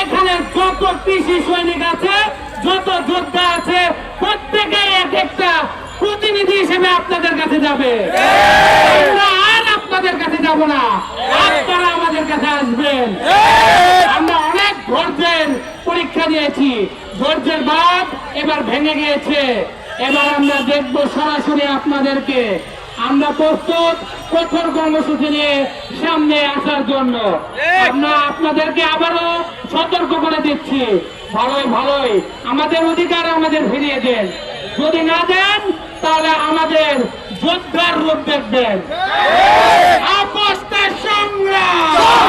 এখানে যত কৃষি সৈনিক আছে, যত যোদ্ধা আছে, প্রত্যেকেই এক একটা প্রতিনিধি হিসেবে আপনাদের কাছে যাবে। আমরা আর আপনাদের কাছে যাব না, আপনারা আমাদের কাছে আসবেন। আমরা অনেক ধৈর্যের পরীক্ষা দিয়েছি, ধৈর্যের বাঁধ এবার ভেঙে গিয়েছে। এবার আমরা দেখবো সরাসরি আপনাদেরকে। আমরা প্রস্তুত কঠোর কর্মসূচি নিয়ে সামনে আসার জন্য। আমরা আপনাদেরকে আবারও সতর্ক করে দিচ্ছি, ভালোই আমাদের অধিকার আমাদের ফিরিয়ে দেন। যদি না দেন তাহলে আমাদের যোদ্ধার রূপ দেখবেন। আপোষ সংগ্রাম।